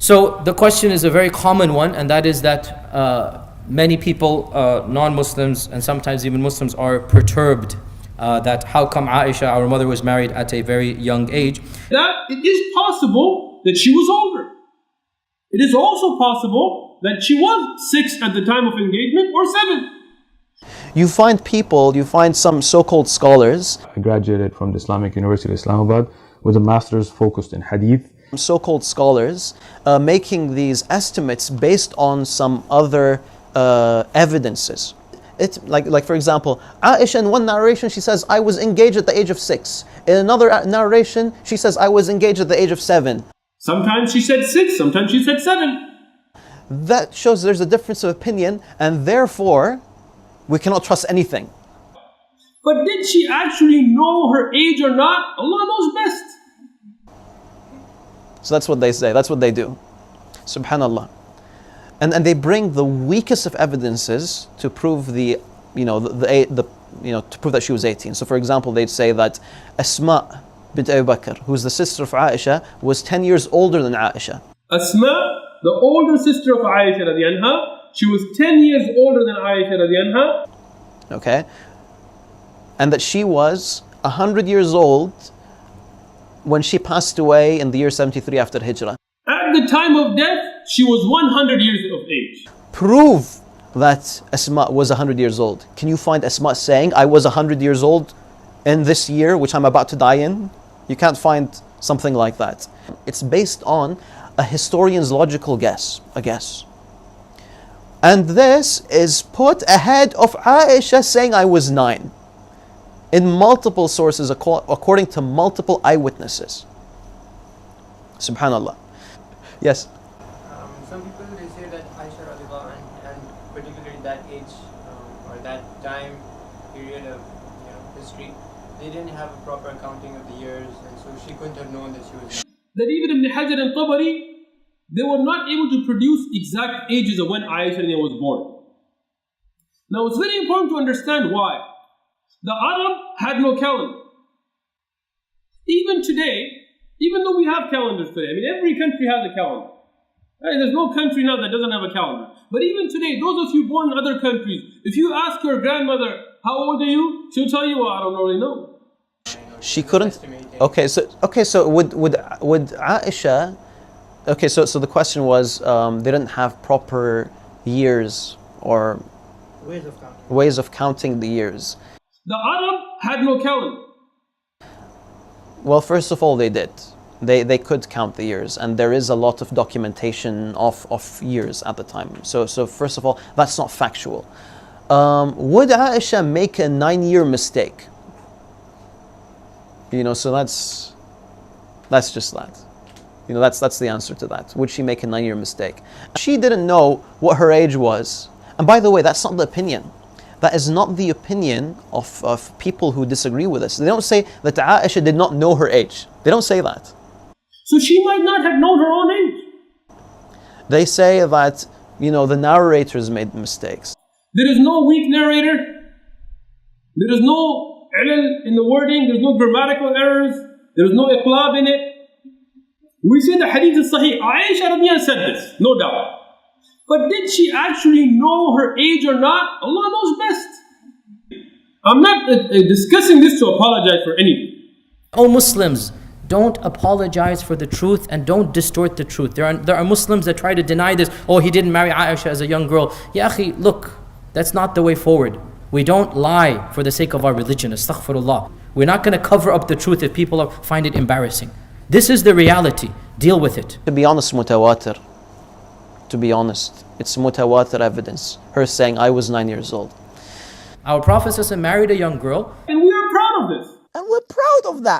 So the question is a very common one, and that is that many people, non-Muslims and sometimes even Muslims, are perturbed that how come Aisha, our mother, was married at a very young age. That it is possible that she was older. It is also possible that she was 6 at the time of engagement or 7. You find some so-called scholars. I graduated from the Islamic University of Islamabad with a master's focused in hadith. So-called scholars making these estimates based on some other evidences. It's like for example, Aisha in one narration she says, I was engaged at the age of 6. In another narration she says, I was engaged at the age of 7. Sometimes she said 6, sometimes she said 7. That shows there's a difference of opinion, and therefore we cannot trust anything. But did she actually know her age or not? Allah knows best. So that's what they say, that's what they do. Subhanallah. And they bring the weakest of evidences to prove to prove that she was 18. So for example, they'd say that Asma bint Abu Bakr, who's the sister of Aisha, was 10 years older than Aisha. Asma, the older sister of Aisha radiallahu anha, she was 10 years older than Aisha radiallahu anha. Okay. And that she was 100 years old when she passed away in the year 73 after Hijrah. At the time of death, she was 100 years of age. Prove that Asma was 100 years old. Can you find Asma saying, I was 100 years old in this year, which I'm about to die in? You can't find something like that. It's based on a historian's logical guess, a guess. And this is put ahead of Aisha saying, I was 9. In multiple sources, according to multiple eyewitnesses. Subhanallah. Yes? Some people, they say that Aisha radiallahu anha, and particularly that age or that time period of history, they didn't have a proper accounting of the years, and so she couldn't have known that she was 9. That even Ibn Hajar and Tabari, they were not able to produce exact ages of when Aisha was born. Now it's very important to understand why. The Arab had no calendar. Even today, even though we have calendars today, I mean every country has a calendar. Right? There's no country now that doesn't have a calendar. But even today, those of you born in other countries, if you ask your grandmother, how old are you? She'll tell you, well, I don't really know. She couldn't. Okay, so would Aisha? Okay, so the question was, they didn't have proper years or ways of counting the years. The Arab had no calendar. Well, first of all, they did. They could count the years, and there is a lot of documentation of years at the time. So first of all, that's not factual. Would Aisha make a 9-year mistake? So that's just that. That's the answer to that. Would she make a 9-year mistake? She didn't know what her age was. And by the way, that's not the opinion. That is not the opinion of people who disagree with us. They don't say that Aisha did not know her age. They don't say that. So she might not have known her own age. They say that, the narrators made mistakes. There is no weak narrator. There is no ilal in the wording. There's no grammatical errors. There's no iqlab in it. We say the hadith is sahih. Aisha radiallahu anha said this, no doubt. But did she actually know her age or not? Allah knows best. I'm not discussing this to apologize for anything. O Muslims, don't apologize for the truth and don't distort the truth. There are Muslims that try to deny this. Oh, he didn't marry Aisha as a young girl. Ya akhi, look, that's not the way forward. We don't lie for the sake of our religion. Astaghfirullah. We're not going to cover up the truth if people find it embarrassing. This is the reality. Deal with it. To be honest, mutawatir. To be honest, it's mutawatir evidence. Her saying, I was 9 years old. Our Prophet ﷺ married a young girl. And we are proud of this. And we're proud of that.